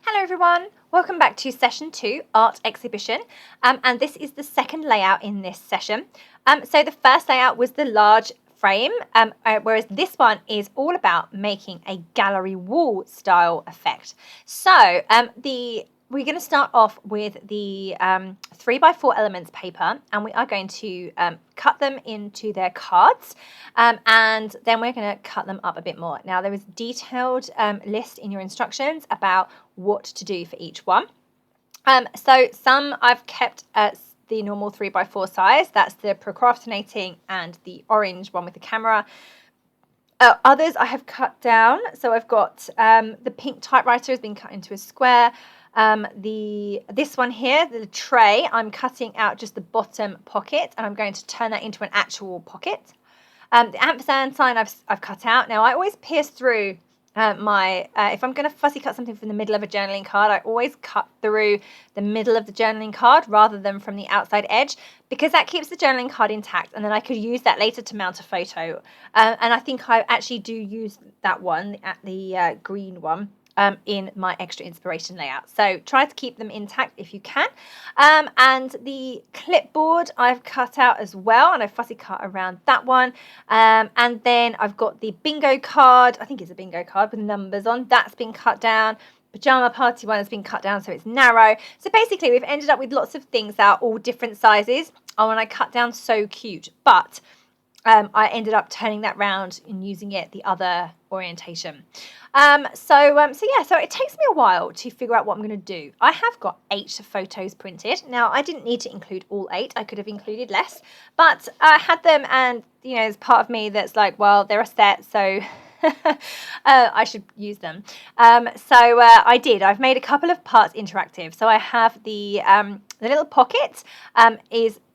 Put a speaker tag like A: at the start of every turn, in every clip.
A: Hello everyone, welcome back to session 2, art exhibition, and this is the second layout in this session. So the first layout was the large frame, whereas this one is all about making a gallery wall style effect. So we're going to start off with the 3x4 elements paper, and we are going to cut them into their cards, and then we're going to cut them up a bit more. Now there is a detailed list in your instructions about what to do for each one. So some I've kept at the normal 3x4 size, that's the procrastinating and the orange one with the camera. Others I have cut down, so I've got the pink typewriter has been cut into a square. This one here, the tray, I'm cutting out just the bottom pocket, and I'm going to turn that into an actual pocket. The ampersand sign I've cut out. Now I always pierce through if I'm going to fussy cut something from the middle of a journaling card, I always cut through the middle of the journaling card rather than from the outside edge, because that keeps the journaling card intact, and then I could use that later to mount a photo. And I think I actually do use that one, the green one, in my extra inspiration layout. So try to keep them intact if you can. And the clipboard I've cut out as well, and I fussy cut around that one. And then I've got the bingo card, I think it's a bingo card with numbers on, that's been cut down. Pajama party one has been cut down so it's narrow. So basically we've ended up with lots of things that are all different sizes. Oh, and I cut down so cute, but I ended up turning that round and using it the other orientation. So it takes me a while to figure out what I'm going to do. I have got 8 photos printed. Now, I didn't need to include all 8. I could have included less, but I had them, and there's part of me that's like, well, they're a set, so I should use them. I did. I've made a couple of parts interactive. So I have the little pocket I'm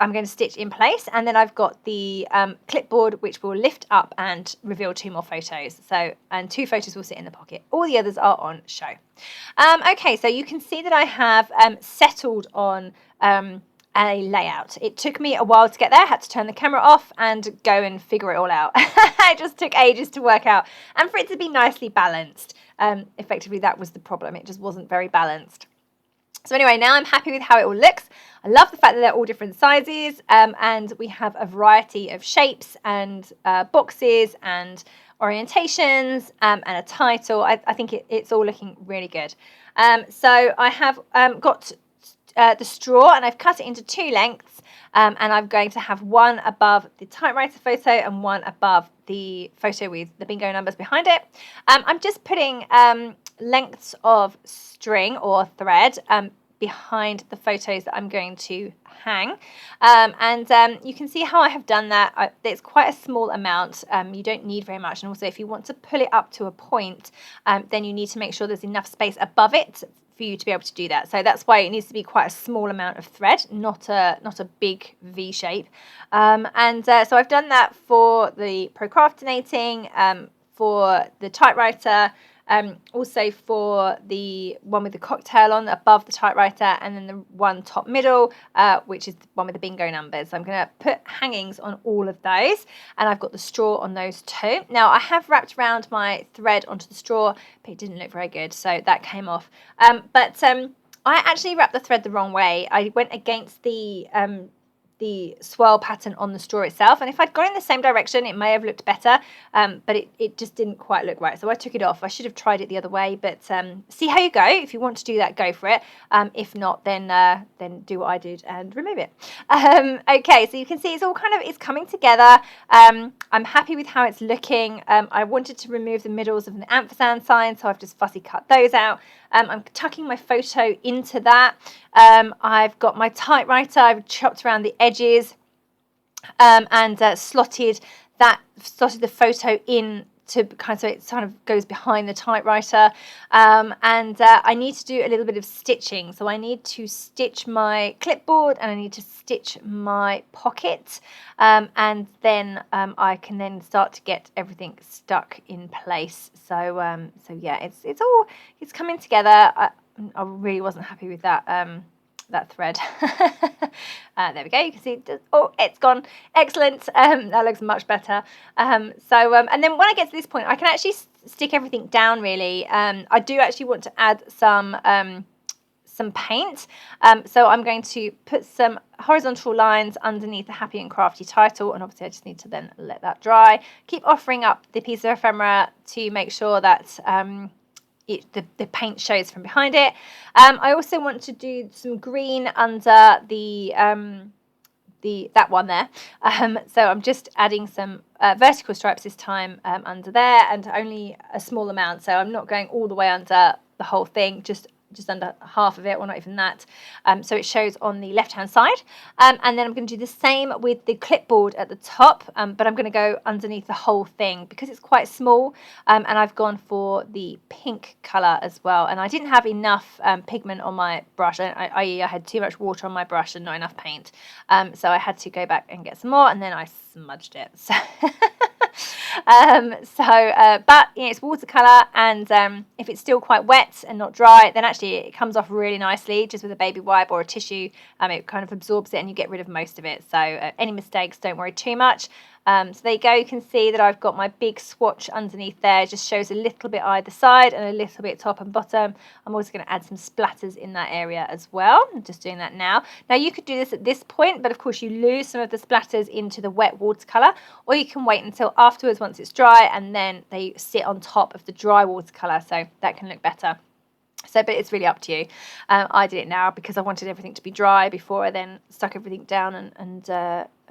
A: going to stitch in place, and then I've got the clipboard which will lift up and reveal 2 more photos. And 2 photos will sit in the pocket. All the others are on show. Okay, so you can see that I have settled on a layout. It took me a while to get there. I had to turn the camera off and go and figure it all out. It just took ages to work out, and for it to be nicely balanced. Effectively, that was the problem. It just wasn't very balanced. So anyway, now I'm happy with how it all looks. I love the fact that they're all different sizes, and we have a variety of shapes and boxes and orientations and a title. I think it's all looking really good. So I have got the straw, and I've cut it into 2 lengths, and I'm going to have one above the typewriter photo and one above the photo with the bingo numbers behind it. I'm just putting lengths of string or thread behind the photos that I'm going to hang, and you can see how I have done that. It's quite a small amount. You don't need very much, and also if you want to pull it up to a point, then you need to make sure there's enough space above it for you to be able to do that. So that's why it needs to be quite a small amount of thread, not a big V shape. So I've done that for the procrastinating, for the typewriter, also for the one with the cocktail on above the typewriter, and then the one top middle, which is the one with the bingo numbers. So I'm going to put hangings on all of those, and I've got the straw on those too. Now I have wrapped around my thread onto the straw, but it didn't look very good, so that came off. I actually wrapped the thread the wrong way. I went against the swirl pattern on the straw itself, and if I'd gone in the same direction it may have looked better, but it just didn't quite look right, so I took it off. I should have tried it the other way, but see how you go. If you want to do that, go for it. If not, then do what I did and remove it. Okay, so you can see it's coming together. I'm happy with how it's looking. I wanted to remove the middles of the ampersand sign, so I've just fussy cut those out. I'm tucking my photo into that. I've got my typewriter, I've chopped around the edges, and slotted the photo in to so it kind of goes behind the typewriter. I need to do a little bit of stitching. So I need to stitch my clipboard, and I need to stitch my pocket, and then I can then start to get everything stuck in place. So yeah, it's coming together. I really wasn't happy with that thread. There we go. You can see it's gone. Excellent. That looks much better. And then when I get to this point, I can actually stick everything down really. I do actually want to add some paint. So I'm going to put some horizontal lines underneath the Happy and Crafty title, and obviously I just need to then let that dry. Keep offering up the piece of ephemera to make sure that the paint shows from behind it. I also want to do some green under that one there. So I'm just adding some vertical stripes this time under there, and only a small amount. So I'm not going all the way under the whole thing, just under half of it, or not even that. So it shows on the left hand side. And then I'm going to do the same with the clipboard at the top, but I'm going to go underneath the whole thing because it's quite small. And I've gone for the pink colour as well. And I didn't have enough pigment on my brush, i.e. I had too much water on my brush and not enough paint. So I had to go back and get some more, and then I smudged it. So but it's watercolor, and if it's still quite wet and not dry, then actually it comes off really nicely just with a baby wipe or a tissue. It kind of absorbs it and you get rid of most of it. So any mistakes, don't worry too much. So there you go. You can see that I've got my big swatch underneath there. It just shows a little bit either side and a little bit top and bottom. I'm also going to add some splatters in that area as well. I'm just doing that now. Now you could do this at this point, but of course you lose some of the splatters into the wet watercolour, or you can wait until afterwards once it's dry and then they sit on top of the dry watercolour, so that can look better. So, but it's really up to you. I did it now because I wanted everything to be dry before I then stuck everything down and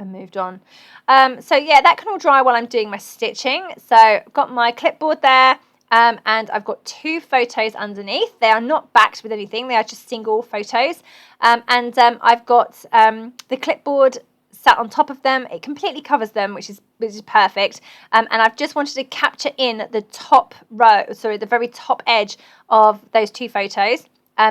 A: moved on. So yeah, that can all dry while I'm doing my stitching. So I've got my clipboard there, and I've got 2 photos underneath. They are not backed with anything. They are just single photos. And I've got the clipboard sat on top of them. It completely covers them, which is perfect. And I've just wanted to capture in the top row, sorry, the very top edge of those 2 photos.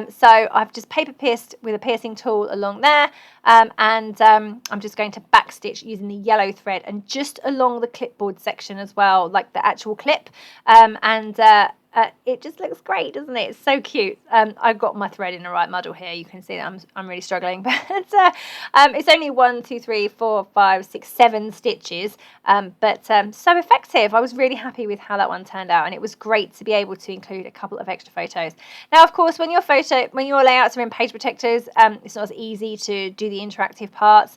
A: So I've just paper pierced with a piercing tool along there, and I'm just going to backstitch using the yellow thread and just along the clipboard section as well, like the actual clip, it just looks great, doesn't it? It's so cute. I've got my thread in the right muddle here. You can see that I'm really struggling, but it's only 1, 2, 3, 4, 5, 6, 7 stitches, but so effective. I was really happy with how that one turned out, and it was great to be able to include a couple of extra photos. Now, of course, when your layouts are in page protectors, it's not as easy to do the interactive parts,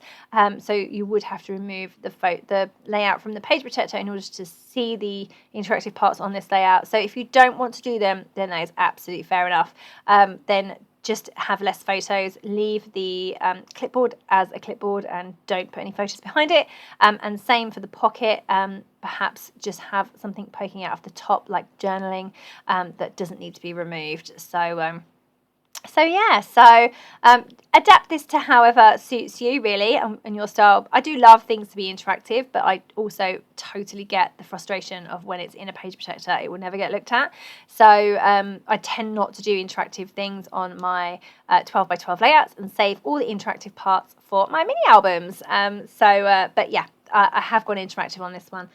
A: so you would have to remove the layout from the page protector in order to see the interactive parts on this layout. So if you don't want to do them, then that is absolutely fair enough. Then just have less photos, leave the clipboard as a clipboard and don't put any photos behind it. And same for the pocket, perhaps just have something poking out of the top like journaling that doesn't need to be removed. So yeah, adapt this to however suits you really and your style. I do love things to be interactive, but I also totally get the frustration of when it's in a page protector, it will never get looked at. So I tend not to do interactive things on my 12 by 12 layouts and save all the interactive parts for my mini albums. But yeah, I have gone interactive on this one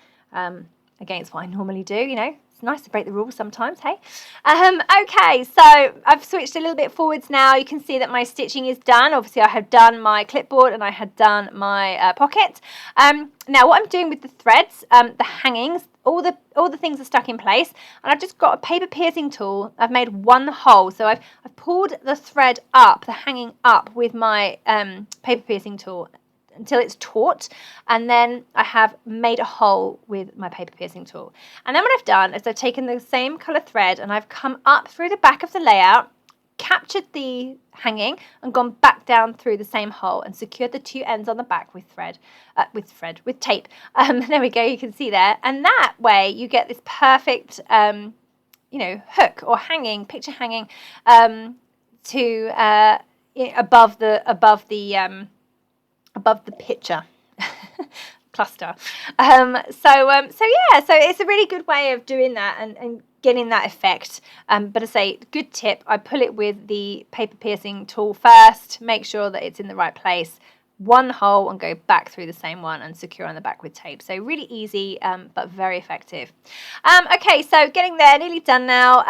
A: against what I normally do, you know. It's nice to break the rules sometimes, hey? Okay, so I've switched a little bit forwards now. You can see that my stitching is done. Obviously, I have done my clipboard and I had done my pocket. Now, what I'm doing with the threads, the hangings, all the things are stuck in place, and I've just got a paper piercing tool. I've made one hole, so I've pulled the thread up, the hanging up with my paper piercing tool until it's taut, and then I have made a hole with my paper piercing tool. And then what I've done is I've taken the same colour thread and I've come up through the back of the layout, captured the hanging and gone back down through the same hole and secured the 2 ends on the back with with tape. There we go, you can see there. And that way you get this perfect hook or picture hanging to above the picture cluster. So it's a really good way of doing that and getting that effect. But I say, good tip, I pull it with the paper piercing tool first, make sure that it's in the right place, one hole and go back through the same one and secure on the back with tape. So really easy, but very effective. Okay, so getting there, nearly done now.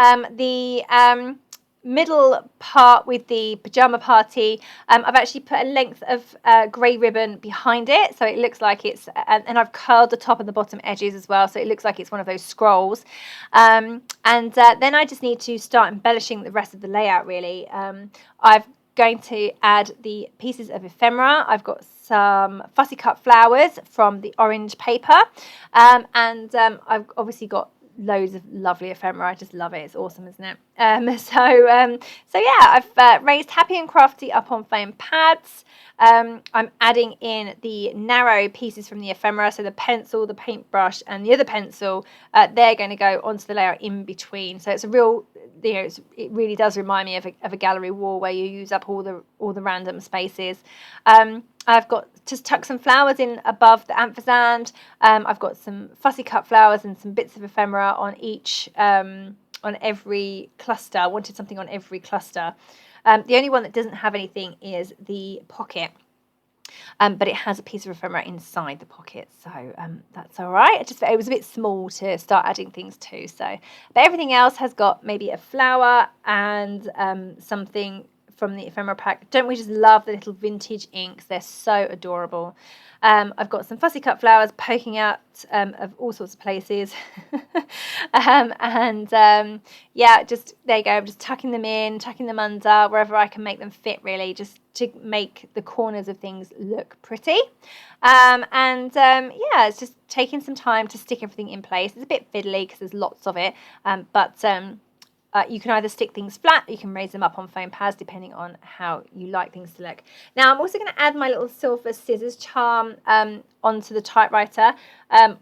A: middle part with the pajama party, I've actually put a length of grey ribbon behind it, so it looks like it's, and I've curled the top and the bottom edges as well, so it looks like it's one of those scrolls. And then I just need to start embellishing the rest of the layout, really. I've going to add the pieces of ephemera. I've got some fussy cut flowers from the orange paper, and I've obviously got loads of lovely ephemera. I just love it. It's awesome, isn't it? So yeah, I've raised Happy and Crafty up on foam pads. I'm adding in the narrow pieces from the ephemera, so the pencil, the paintbrush, and the other pencil. They're going to go onto the layer in between. So it's a real, it really does remind me of a gallery wall where you use up all the random spaces. I've got just tuck some flowers in above the ampersand. I've got some fussy cut flowers and some bits of ephemera on each, on every cluster. I wanted something on every cluster. The only one that doesn't have anything is the pocket, but it has a piece of ephemera inside the pocket, so that's all right. It was a bit small to start adding things to. So, but everything else has got maybe a flower and something from the ephemera pack. Don't we just love the little vintage inks? They're so adorable. I've got some fussy cut flowers poking out of all sorts of places. Yeah, just there you go. I'm just tucking them in, tucking them under, wherever I can make them fit, really, just to make the corners of things look pretty. Yeah, it's just taking some time to stick everything in place. It's a bit fiddly because there's lots of it, but you can either stick things flat or you can raise them up on foam pads depending on how you like things to look. Now I'm also going to add my little silver scissors charm onto the typewriter. I'm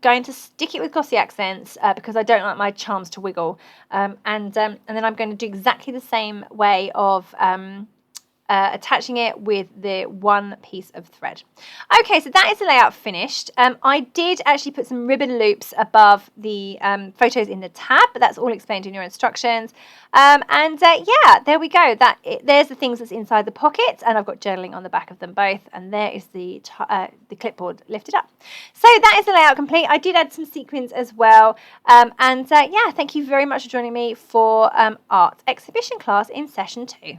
A: going to stick it with glossy accents because I don't like my charms to wiggle. And then I'm going to do exactly the same way of attaching it with the one piece of thread. Okay, so that is the layout finished. I did actually put some ribbon loops above the photos in the tab, but that's all explained in your instructions. Yeah, there we go. There's the things that's inside the pockets, and I've got journaling on the back of them both, and there is the clipboard lifted up. So that is the layout complete. I did add some sequins as well. Yeah, thank you very much for joining me for art exhibition class in session 2.